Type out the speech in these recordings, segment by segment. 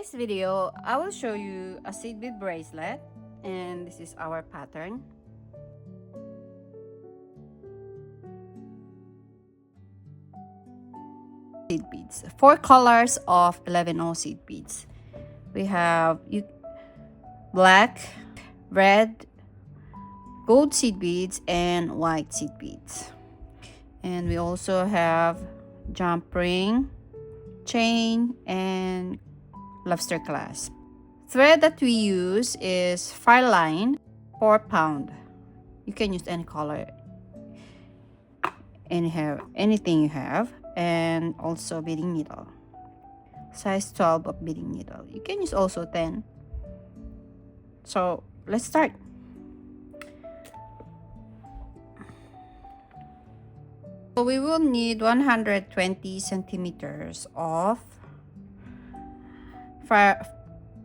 This video, I will show you a seed bead bracelet, and this is our pattern. Seed beads, 4 colors of 11O seed beads. We have black, red, gold seed beads, and white seed beads. And we also have jump ring, chain, and lobster clasp. Thread that we use is file line, 4 pound. You can use any color, anything you have, and also beading needle, size 12 of beading needle. You can use also 10. So let's start. So we will need 120 centimeters of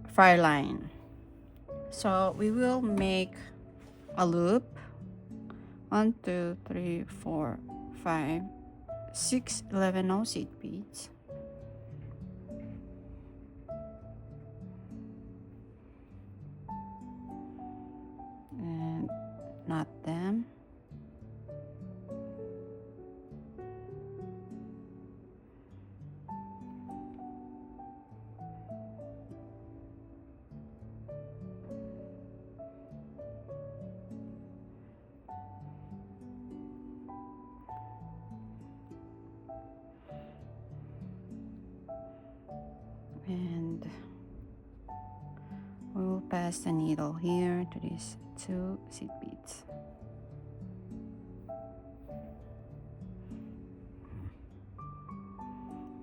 fire line. So we will make a loop. 1 2 3 4 5 6 11 seed beads. And knot them. And we will pass the needle here to these 2 seed beads.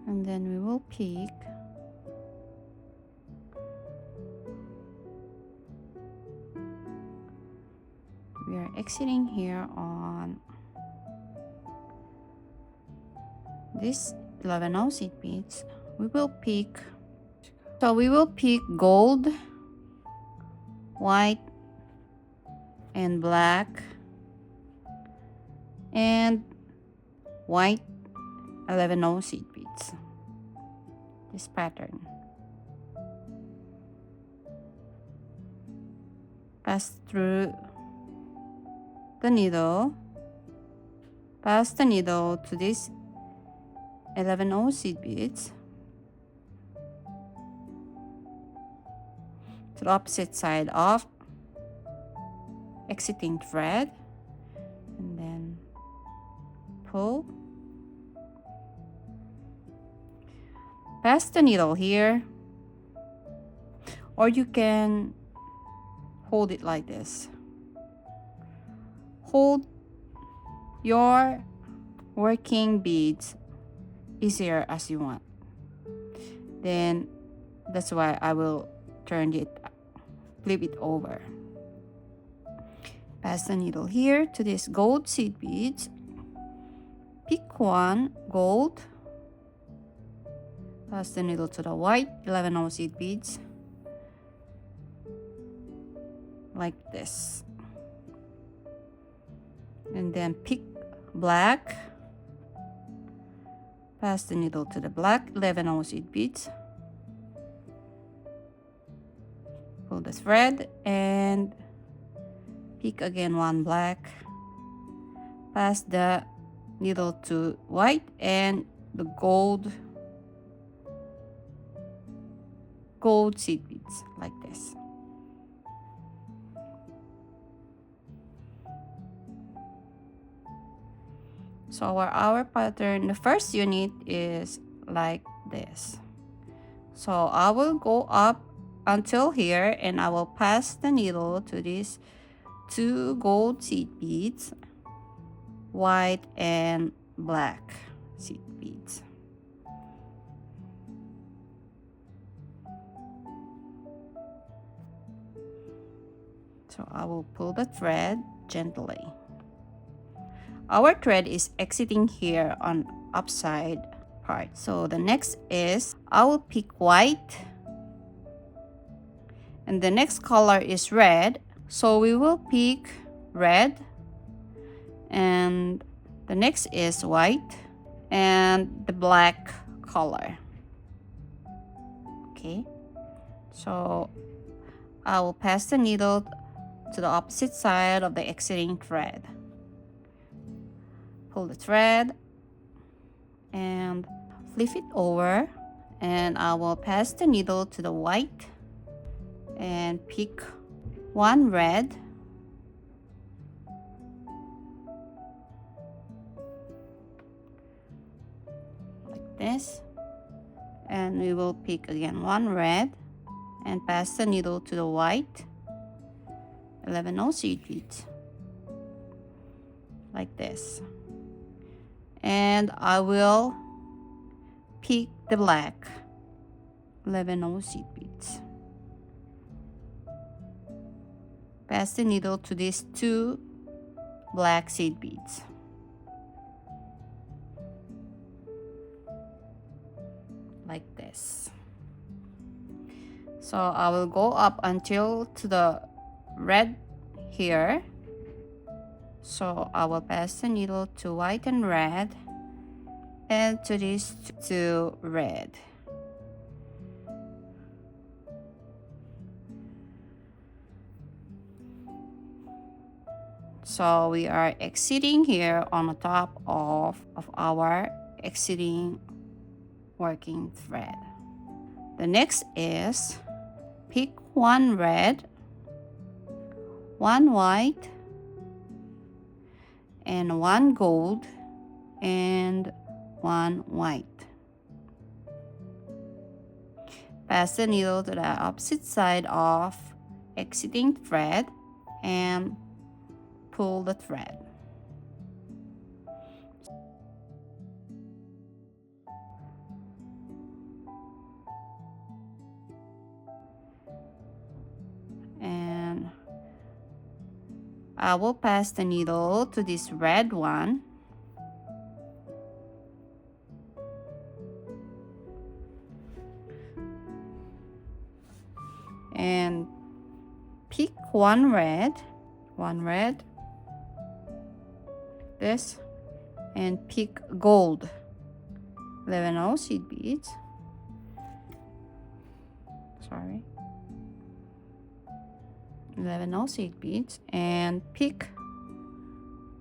And then we will peek we are exiting here on this 11 seed beads. We will peek. So we will pick gold, white, and black, and white 11 seed beads. This pattern. Pass through the needle. Pass the needle to this 11 seed beads. To the opposite side of exiting thread, and then pull, pass the needle here, or you can hold it like this. Hold your working beads easier as you want. Then that's why I will flip it over. Pass the needle here to this gold seed beads. Pick one gold. Pass the needle to the white 11 seed beads. Like this. And then pick black. Pass the needle to the black 11 seed beads. Pull the thread and pick again one black. Pass the needle to white and the gold seed beads like this. So our pattern, the first unit is like this. So I will go up until here, and I will pass the needle to these 2 gold seed beads, white and black seed beads. So I will pull the thread gently. Our thread is exiting here on upside part. So the next is I will pick white, and the next color is red. So we will pick red, and the next is white and the black color. Okay, So I will pass the needle to the opposite side of the exiting thread. Pull the thread and flip it over, and I will pass the needle to the white and pick one red, like this, and we will pick again one red and pass the needle to the white 11 seed beads, like this, and I will pick the black 11 seed beads. Pass the needle to these two black seed beads. Like this. So I will go up until to the red here. So I will pass the needle to white and red, and to these two red. So we are exiting here on the top of our exiting working thread. The next is pick one red, one white, and one gold, and one white. Pass the needle to the opposite side of exiting thread and pull the thread. And I will pass the needle to this red one, and pick one red, this, and pick gold 11 seed beads. Sorry, 11 seed beads, and pick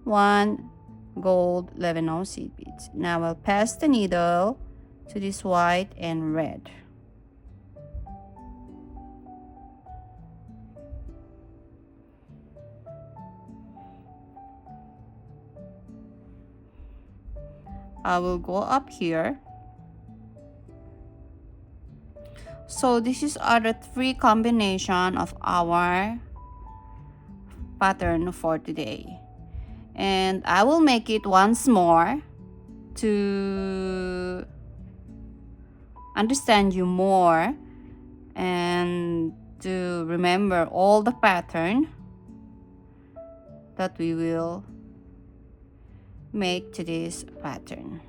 one gold 11 seed beads. Now I'll pass the needle to this white and red. I will go up here. So this is the three combination of our pattern for today, and I will make it once more to understand you more and to remember all the pattern that we will make today's pattern.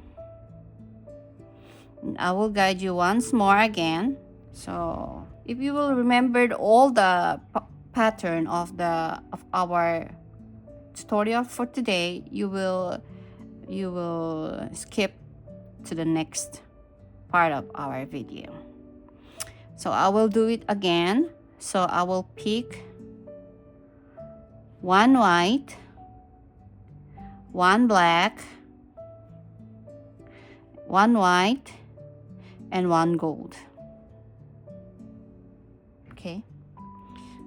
I will guide you once more again. So if you will remember all the pattern of our tutorial for today, you will skip to the next part of our video. So I will do it again. So I will pick one white, one black, one white, and one gold. Okay,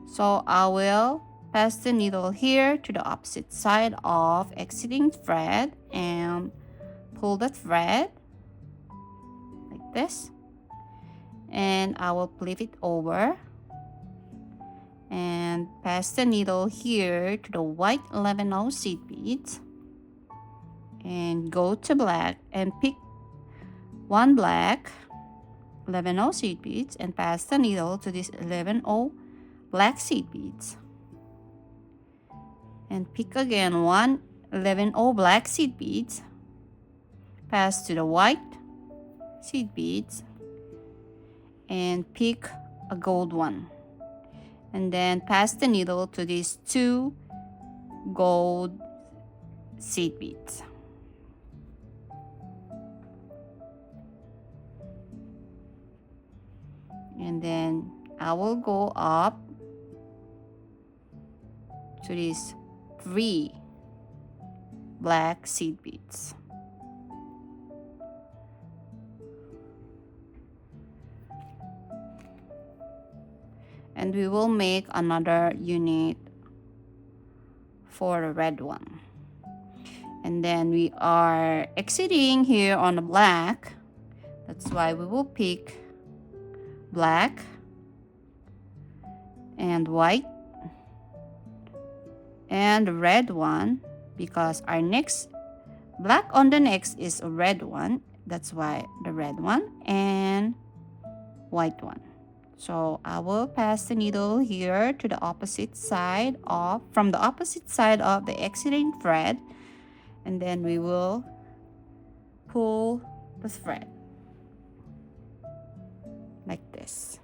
so I will pass the needle here to the opposite side of exiting thread and pull the thread like this, and I will flip it over and pass the needle here to the white 11 seed beads and go to black and pick one black 11 seed beads and pass the needle to this 11 black seed beads and pick again one 11 black seed beads, pass to the white seed beads and pick a gold one, and then pass the needle to these two gold seed beads. And then I will go up to these 3 black seed beads. And we will make another unit for the red one. And then we are exiting here on the black. That's why we will pick black and white and the red one, because our next black on the next is a red one. That's why the red one and white one. So I will pass the needle here to the opposite side of, from the opposite side of the exiting thread, and then we will pull the thread like this.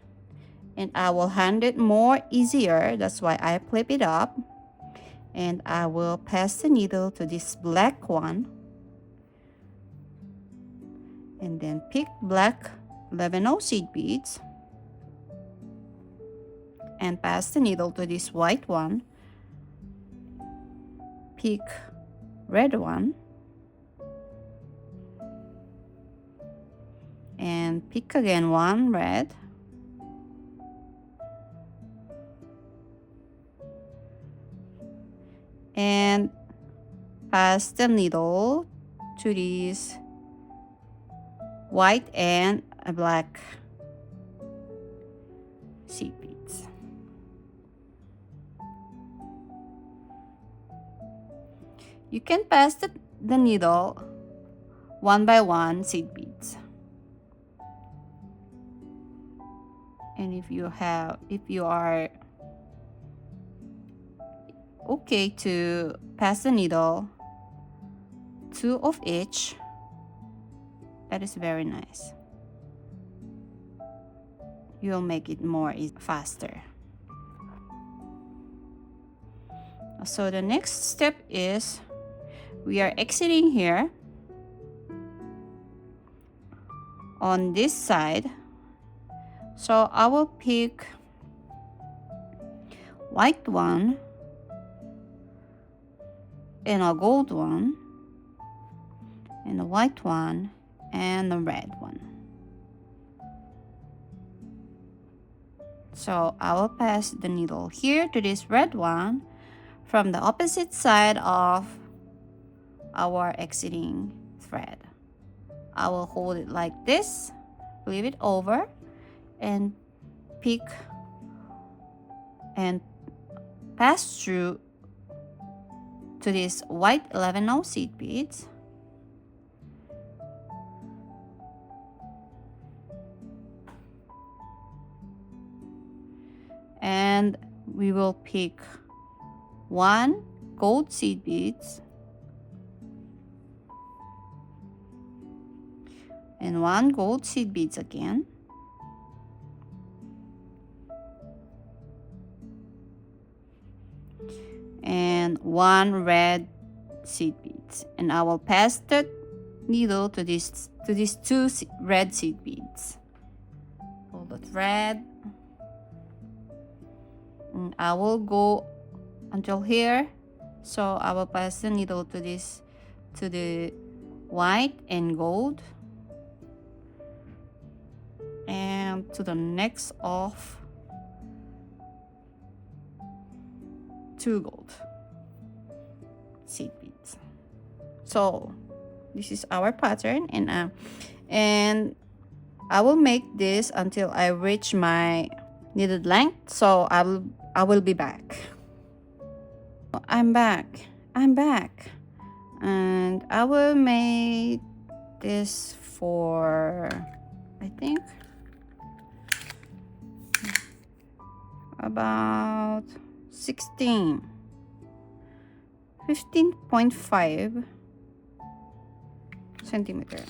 And I will hand it more easier, that's why I flip it up, and I will pass the needle to this black one, and then pick black 11/0 seed beads and pass the needle to this white one, pick red one, and pick again one red, and pass the needle to this white and a black seed beads. You can pass the needle one by one seed beads. And if you are okay to pass the needle 2 of each, that is very nice. You'll make it more faster. So the next step is we are exiting here on this side. So I will pick white one and a gold one and a white one and a red one. So I will pass the needle here to this red one from the opposite side of our exiting thread. I will hold it like this, flip it over, and pick and pass through to this white 11/0 seed beads. And we will pick 1 gold seed beads and 1 gold seed beads again, and 1 red seed beads, and I will pass the needle to these 2 red seed beads. Pull the thread, and I will go until here. So I will pass the needle to the white and gold, and to the next of 2 gold seed beads. So this is our pattern, and I will make this until I reach my needed length. So I will be back. I'm back, and I will make this for, I think, about 15.5 centimeter.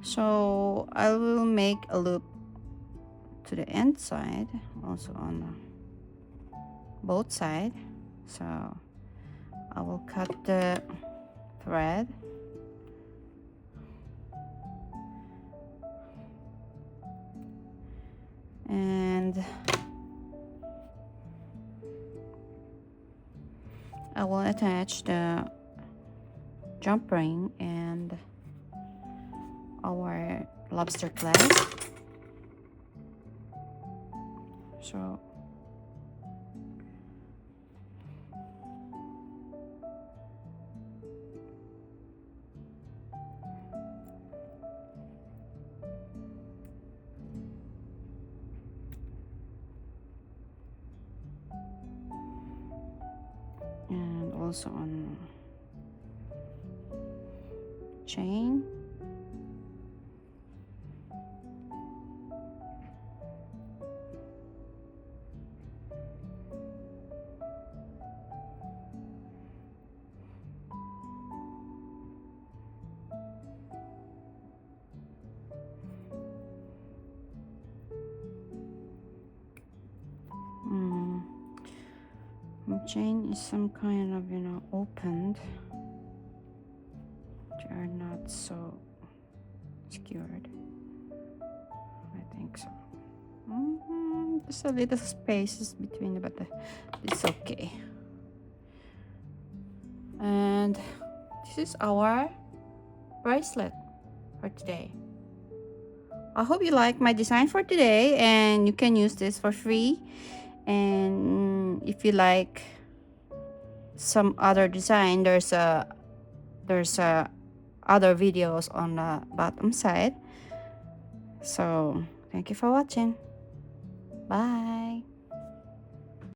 So I will make a loop to the end side, also on both sides. So I will cut the thread, and And I will attach the jump ring and our lobster clasp. So and also on chain. Chain is some kind of, you know, opened. They are not so secured. I think so. Just a little spaces between, but it's okay. And this is our bracelet for today. I hope you like my design for today, and you can use this for free. And if you like some other design, there's other videos on the bottom side. So thank you for watching. Bye.